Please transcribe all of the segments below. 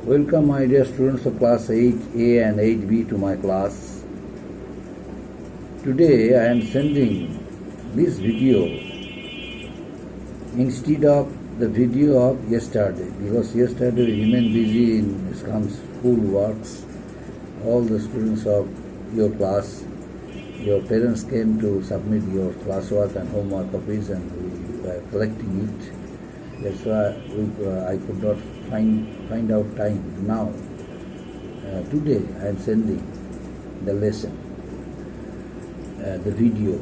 Welcome my dear students of class 8A and 8B to my class. Today I am sending this video instead of the video of yesterday because yesterday we remained busy in school works. All the students of your class, your parents came to submit your classwork and homework copies and we were collecting it. That's why I could not find out time. Now, today I am sending the lesson, the video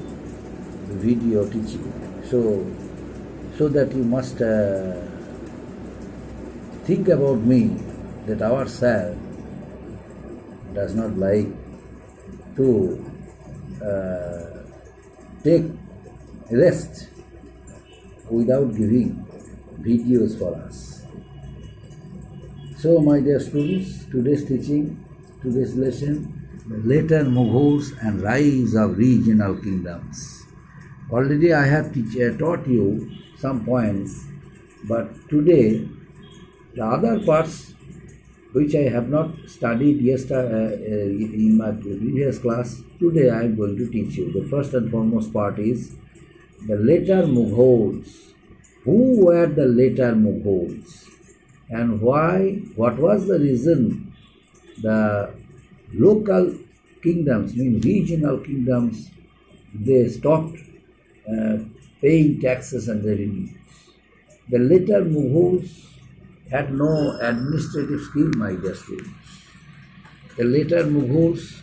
teaching. So that you must think about me that our sir does not like to take rest without giving videos for us. So my dear students, today's lesson, the later Mughals and rise of regional kingdoms. Already I have taught you some points, but today the other parts which I have not studied in my previous class, today I am going to teach you. The first and foremost part is the later Mughals. Who were the later Mughals and why? What was the reason the local kingdoms, regional kingdoms, they stopped paying taxes and revenues? The later Mughals had no administrative skill, my dear students. The later Mughals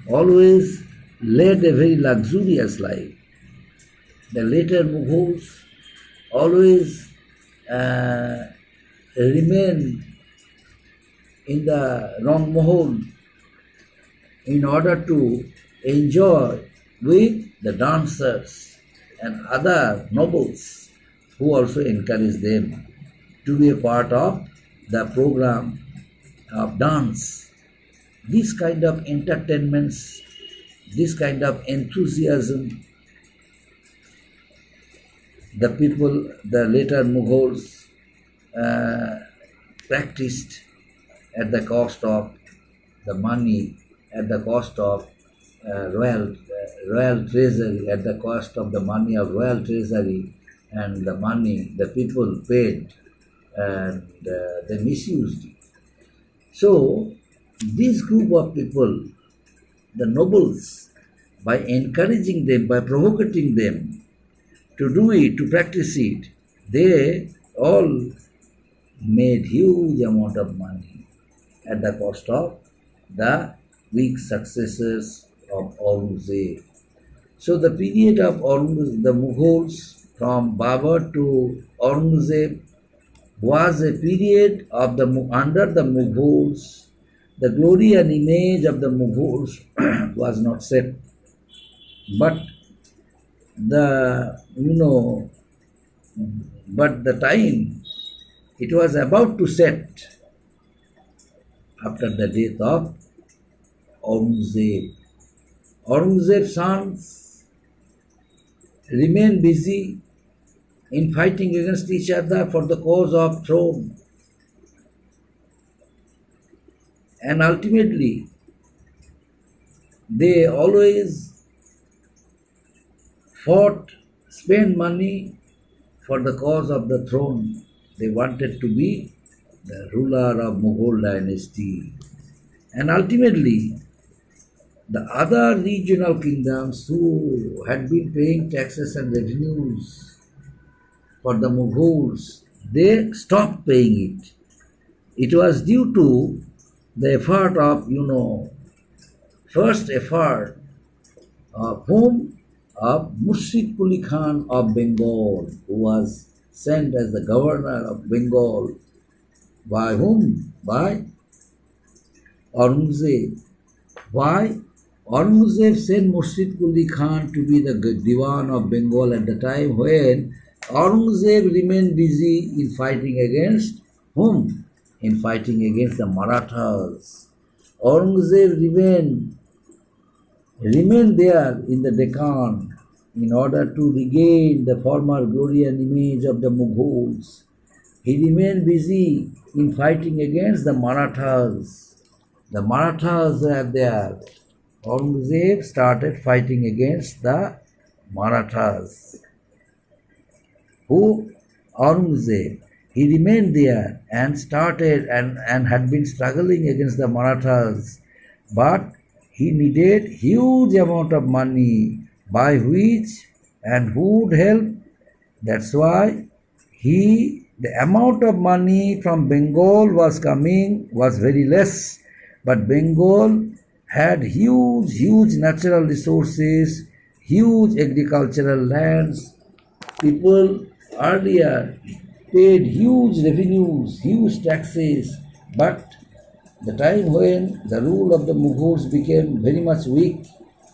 always led a very luxurious life. The later Mughals always remain in the Rang Mahal in order to enjoy with the dancers and other nobles who also encourage them to be a part of the program of dance. This kind of entertainments, this kind of enthusiasm, the people, the later Mughals practiced at the cost of the money, at the cost of royal treasury, at the cost of the money of royal treasury, and the money the people paid and they misused it. So this group of people, the nobles, by encouraging them, by provoking them to do it, to practice it, they all made huge amount of money at the cost of the weak successors of Aurangzeb. So the period of the Mughals from Babur to Aurangzeb was a period of under the Mughals. The glory and image of the Mughals was not set, but the time it was about to set after the death of Aurangzeb. Aurangzeb's sons remained busy in fighting against each other for the cause of throne. And ultimately, they always spent money for the cause of the throne. They wanted to be the ruler of Mughal dynasty. And ultimately, the other regional kingdoms who had been paying taxes and revenues for the Mughals, they stopped paying it. It was due to the effort of, first effort of whom? Of Murshid Quli Khan of Bengal, who was sent as the governor of Bengal. By whom? By Aurangzeb. Why? Aurangzeb sent Murshid Quli Khan to be the Diwan of Bengal at the time when Aurangzeb remained busy in fighting against whom? In fighting against the Marathas. Aurangzeb remained there in the Deccan in order to regain the former glory and image of the Mughals. he remained busy in fighting against the Marathas. The Marathas were there. Aurangzeb started fighting against the Marathas. Who? Aurangzeb. He remained there and started and had been struggling against the Marathas. But he needed huge amount of money by which and who would help. That's why the amount of money from Bengal was coming was very less. But Bengal had huge natural resources, huge agricultural lands. People earlier paid huge revenues, huge taxes, but the time when the rule of the Mughals became very much weak,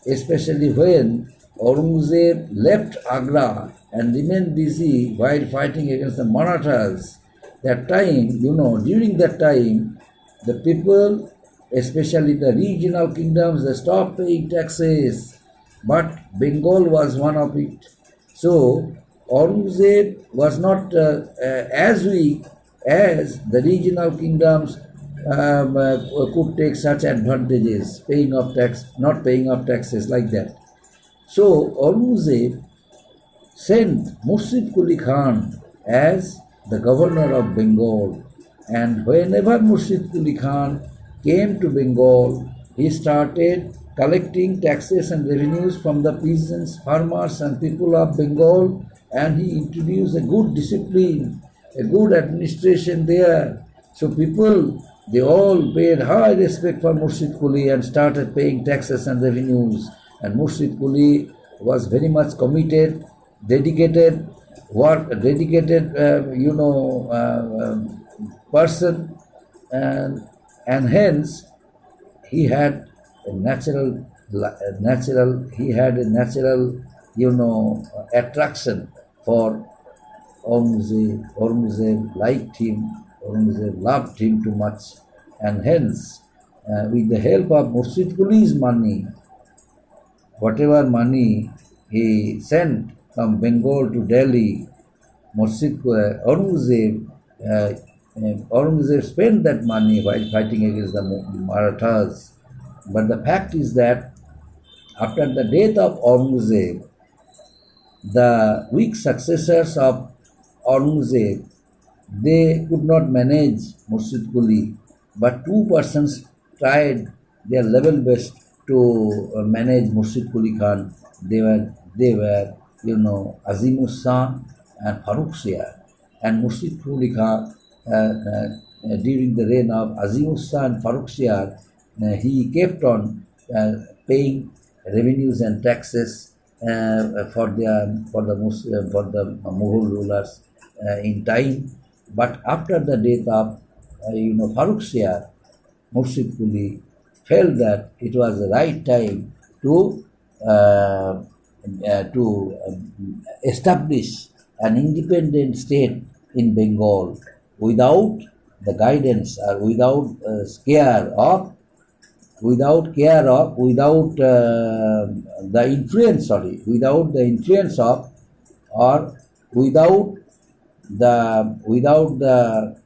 especially when Aurangzeb left Agra and remained busy while fighting against the Marathas, that time, during that time, the people, especially the regional kingdoms, they stopped paying taxes, but Bengal was one of it. So Aurangzeb was not as weak as the regional kingdoms could take such advantages, paying of tax, not paying of taxes like that. So Aurangzeb sent Murshid Quli Khan as the governor of Bengal, and whenever Murshid Quli Khan came to Bengal, he started collecting taxes and revenues from the peasants, farmers and people of Bengal, and he introduced a good discipline, a good administration there. So people, they all paid high respect for Murshid Quli and started paying taxes and revenues. And Murshid Quli was very much committed, dedicated, person, and hence he had a natural attraction for Aurangzeb. Aurangzeb liked him, Aurangzeb loved him too much, and hence, with the help of Murshid Quli's money, whatever money he sent from Bengal to Delhi, Aurangzeb spent that money while fighting against the Marathas. But the fact is that after the death of Aurangzeb, the weak successors of Aurangzeb, they could not manage Murshid Quli, but two persons tried their level best to manage Murshid Quli Khan. They were Azimus Shah and Farrukh Shah. And Murshid Quli Khan, during the reign of Azimus Shah and Farrukh Shah, he kept on paying revenues and taxes for the Mughal rulers in time. But after the death of Farrukh Shah, Murshid Quli felt that it was the right time to establish an independent state in Bengal without the guidance or without the influence of, or without the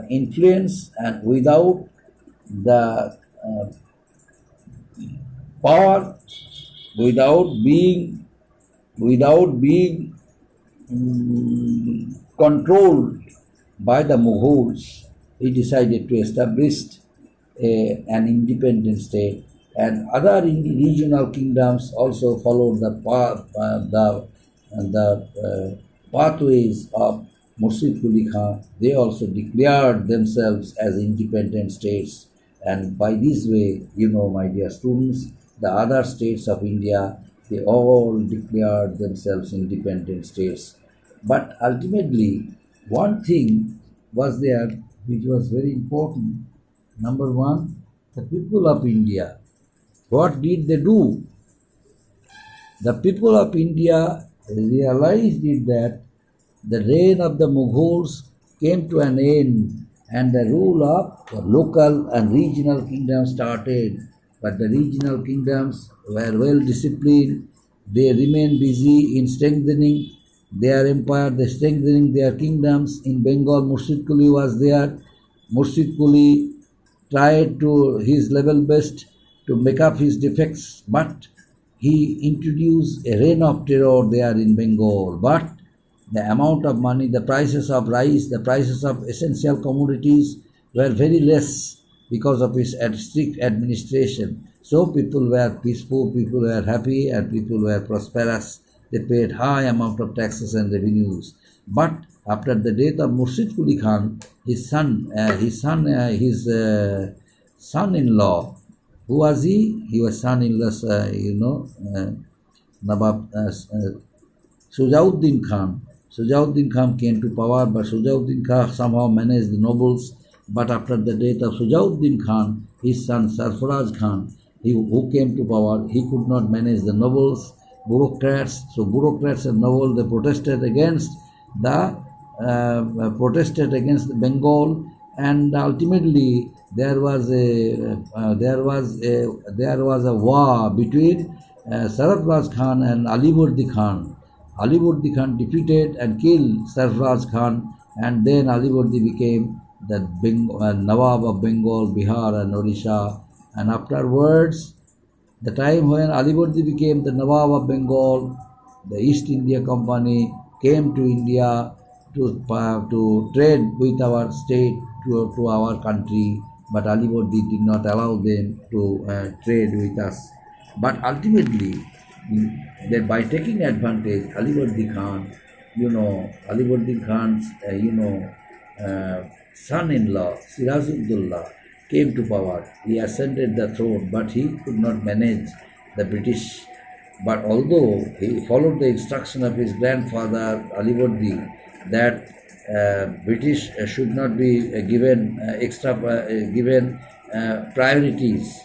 influence and without the power, without being controlled by the Mughals. He decided to establish an independent state, and other regional kingdoms also followed the pathways of Murshid Quli Khan. They also declared themselves as independent states, and by this way, my dear students, the other states of India, they all declared themselves independent states. But ultimately, one thing was there which was very important. Number one, the people of India. What did they do? The people of India realized that the reign of the Mughals came to an end and the rule of the local and regional kingdoms started. But the regional kingdoms were well disciplined. They remained busy in strengthening their empire, they strengthening their kingdoms. In Bengal, Murshid Quli was there. Murshid Quli tried to his level best to make up his defects, but he introduced a reign of terror there in Bengal. But the amount of money, the prices of rice, the prices of essential commodities were very less because of his strict administration. So people were peaceful, people were happy, and people were prosperous. They paid high amount of taxes and revenues. But after the death of Murshid Quli Khan, his son-in-law, who was he? He was son-in-law, Nawab Sujauddin Khan. Sujauddin Khan came to power, but Sujauddin Khan somehow managed the nobles. But after the death of Sujauddin Khan, his son Sarfaraz Khan, who came to power, he could not manage the nobles, bureaucrats. So bureaucrats and nobles, they protested against the Bengal, and ultimately there was a war between Sarfaraz Khan and Alivardi Khan. Alivardi Khan defeated and killed Sarfaraz Khan, and then Alivardi became the Nawab of Bengal, Bihar and Odisha. And afterwards, the time when Alivardi became the Nawab of Bengal, the East India Company came to India to trade with our state, to our country, but Alivardi did not allow them to trade with us. But ultimately, that by taking advantage, Alivardi Khan, Alivardi Khan's, son-in-law, Sirajuddaulah, came to power. He ascended the throne, but he could not manage the British. But although he followed the instruction of his grandfather, Alivardi, that British should not be given priorities.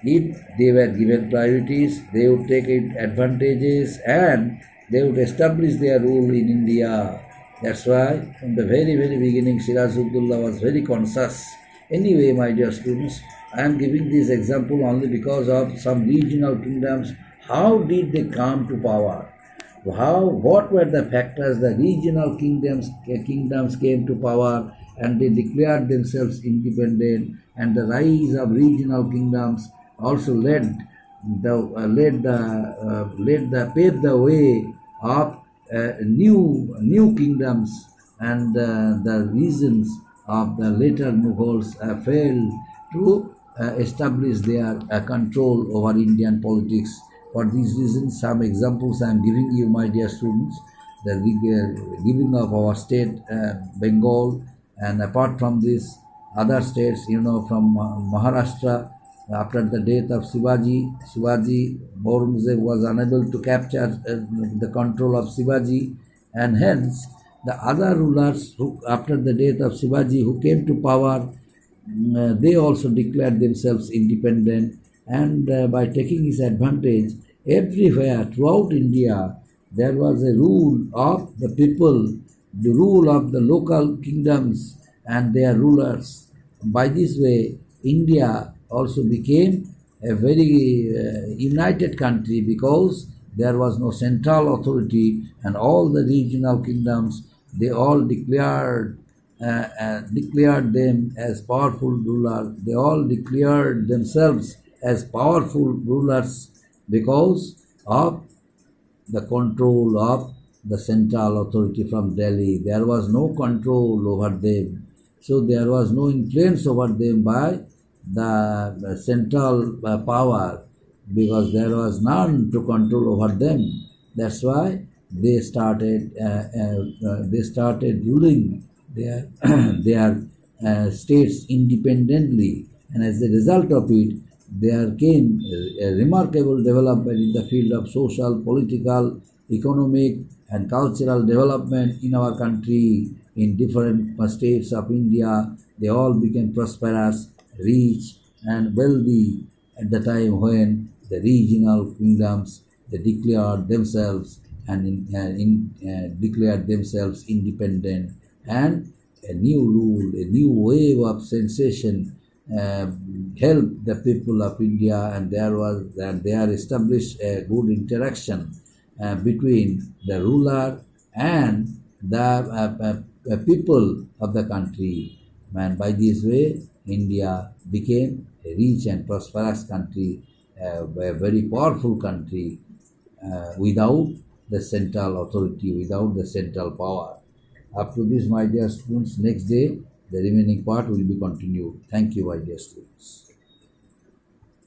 If they were given priorities, they would take advantages and they would establish their rule in India. That's why from the very, very beginning, Sirajuddaulah was very conscious. Anyway, my dear students, I am giving this example only because of some regional kingdoms. How did they come to power? What were the factors? The regional kingdoms came to power and they declared themselves independent, and the rise of regional kingdoms also paved the way of new kingdoms, and the reasons of the later Mughals failed to establish their control over Indian politics. For these reasons, some examples I am giving you, my dear students, the giving of our state Bengal, and apart from this, other states, from Maharashtra. After the death of Shivaji, Aurangzeb was unable to capture the control of Shivaji, and hence the other rulers who, after the death of Shivaji, who came to power, they also declared themselves independent, and by taking his advantage, everywhere throughout India, there was a rule of the people, the rule of the local kingdoms and their rulers. By this way, India also became a very united country, because there was no central authority, and all the regional kingdoms, they all declared them as powerful rulers. They all declared themselves as powerful rulers because of the control of the central authority from Delhi. There was no control over them. So there was no influence over them by the central power, because there was none to control over them. That's why they started ruling their states independently, and as a result of it, there came a remarkable development in the field of social, political, economic, and cultural development in our country. In different states of India, they all became prosperous, rich, and wealthy at the time when the regional kingdoms, they declared themselves declared themselves independent, and a new rule, a new wave of sensation helped the people of India, and there established a good interaction between the ruler and the people of the country. And by this way, India became a rich and prosperous country, a very powerful country without the central authority, without the central power. Up to this, my dear students, next day, the remaining part will be continued. Thank you, my dear students.